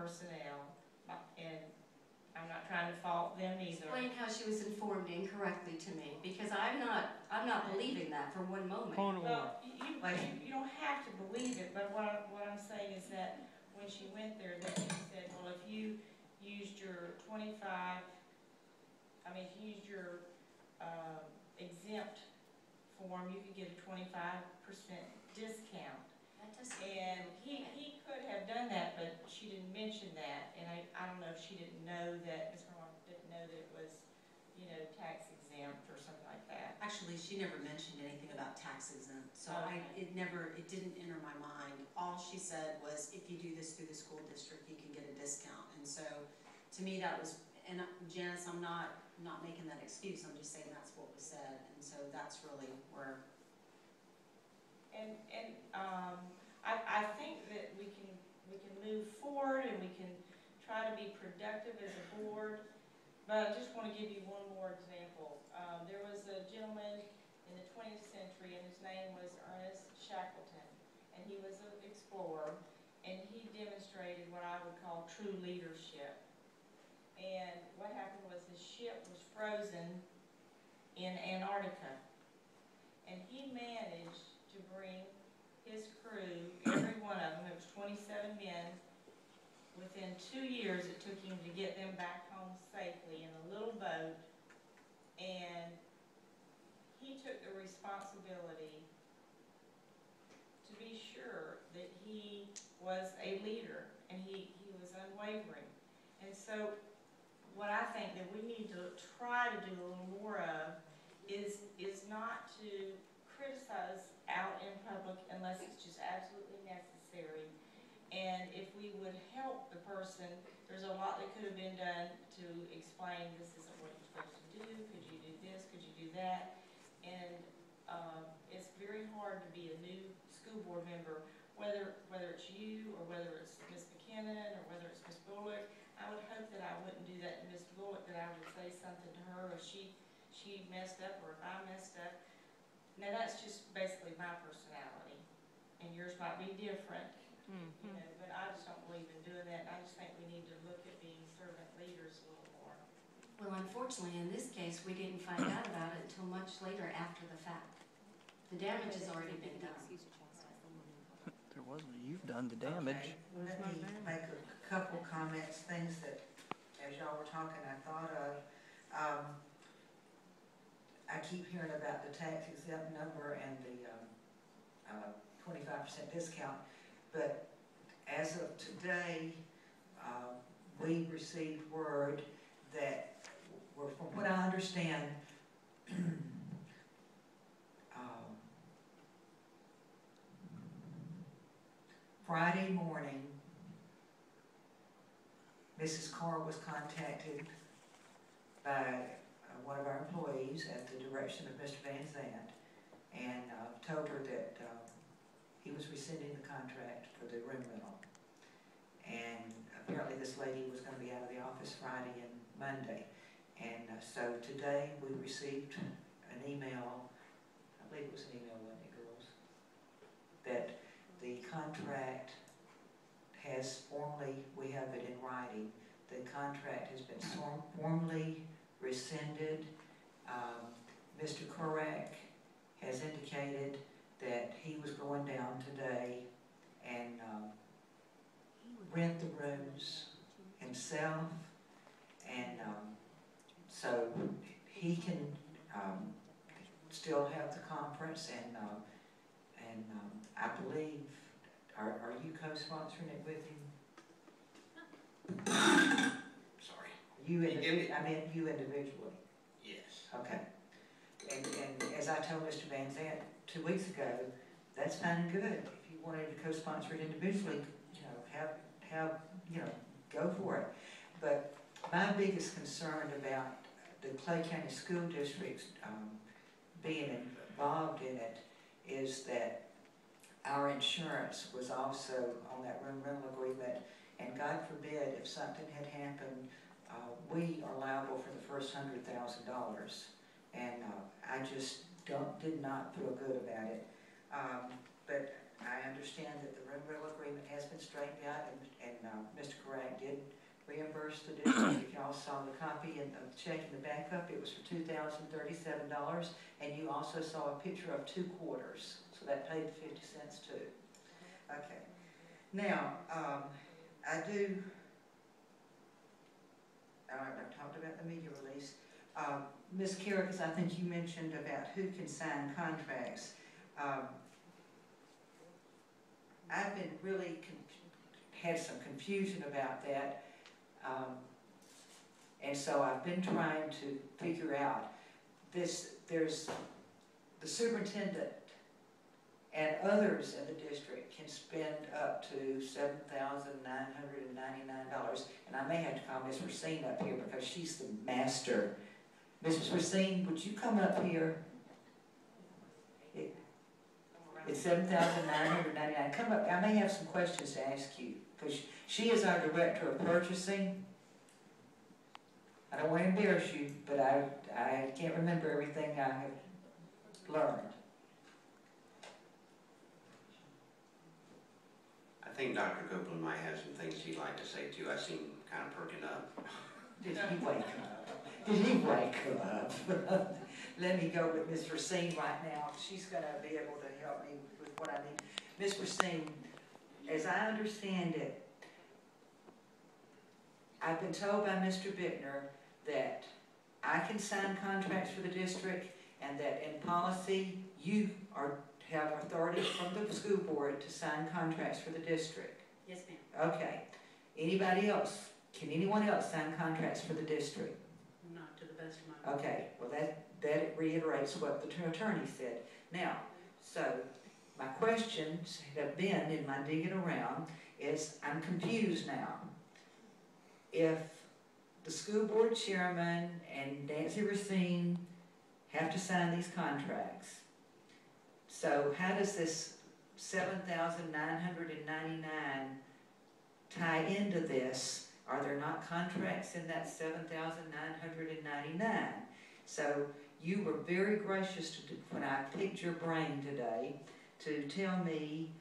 personnel, and I'm not trying to fault them either. Explain how she was informed incorrectly to me, because I'm not believing that for one moment. Well, you don't have to believe it, but what I'm saying is that when she went there, that she said, well, if you used your if you used your exempt form, you could get a 25% discount. And he could have done that, but she didn't mention that, and I don't know if she didn't know that, Ms. Marlon didn't know that it was, you know, tax exempt or something like that. Actually, she never mentioned anything about tax exempt, so Okay. it didn't enter my mind. All she said was, if you do this through the school district, you can get a discount. And so, to me, that was, and Janice, I'm not making that excuse, I'm just saying that's what was said, and so that's really where. I think that we can move forward and we can try to be productive as a board, but I just want to give you one more example. There was a gentleman in the 20th century, and his name was Ernest Shackleton, and he was an explorer, and he demonstrated what I would call true leadership. And what happened was his ship was frozen in Antarctica, and he managed to bring his crew, every one of them, it was 27 men, within 2 years it took him to get them back home safely in a little boat, and he took the responsibility to be sure that he was a leader, and he was unwavering. And so what I think that we need to try to do a little more of is not to criticize out in public unless it's just absolutely necessary. And if we would help the person, there's a lot that could have been done to explain this isn't what you're supposed to do, could you do this, could you do that? And it's very hard to be a new school board member, whether it's you or whether it's Ms. McKinnon or whether it's Ms. Bullock. I would hope that I wouldn't do that to Ms. Bullock, that I would say something to her if she messed up or if I messed up. Now that's just basically my personality, and yours might be different, you know, but I just don't believe in doing that. I just think we need to look at being servant leaders a little more. Well, unfortunately, in this case, we didn't find out about it until much later after the fact. The damage has already been done. There wasn't. You've done the damage. Okay. Let me make a couple comments, things that, as y'all were talking, I thought of. I keep hearing about the tax exempt number and the 25% discount, but as of today, we received word that, from what I understand, Friday morning, Mrs. Carr was contacted by one of our employees at the direction of Mr. Van Zandt, and told her that he was rescinding the contract for the room rental. And apparently this lady was going to be out of the office Friday and Monday. And so today we received an email, I believe it was an email, wasn't it, girls? That the contract has formally, we have it in writing, the contract has been formally rescinded. Mr. Kerekes has indicated that he was going down today and rent the rooms himself, and so he can still have the conference, and I believe, are you co-sponsoring it with him? Sorry. You I meant you individually. Yes. Okay. And as I told Mr. Van Zandt 2 weeks ago, that's fine and good. If you wanted to co-sponsor it individually, go for it. But my biggest concern about the Clay County School District being involved in it is that our insurance was also on that room rental agreement, and God forbid if something had happened, we are liable for the first $100,000, and I just did not feel good about it. But I understand that the room rental agreement has been straightened out, and Mr. Carrack did reimburse the district. If y'all saw the copy and the check in the backup, it was for $2,037, and you also saw a picture of 2 quarters, so that paid the 50 cents too. Okay. Now, I've talked about the media release. Ms. Kerekes, I think you mentioned about who can sign contracts. I've been really had some confusion about that, and so I've been trying to figure out this. There's the superintendent and others in the district can spend up to $7,999, and I may have to call Ms. Racine up here because she's the master. Mrs. Racine, would you come up here? It's $7,999. Come up. I may have some questions to ask you because she is our director of purchasing. I don't want to embarrass you, but I can't remember everything I have learned. I think Dr. Copeland might have some things he'd like to say too. I seem kind of perking up. Did he wake up? Did he wake up? Let me go with Ms. Racine right now. She's going to be able to help me with what I need. Ms. Racine, as I understand it, I've been told by Mr. Bittner that I can sign contracts for the district and that in policy you have authority from the school board to sign contracts for the district. Yes, ma'am. Okay. Anybody else? Can anyone else sign contracts for the district? Not to the best of my knowledge. Okay, well that reiterates what the attorney said. Now, so my questions have been, in my digging around, is I'm confused now. If the school board chairman and Nancy Racine have to sign these contracts, so how does this $7,999 tie into this? Are there not contracts in that $7,999? So you were very gracious when I picked your brain today to tell me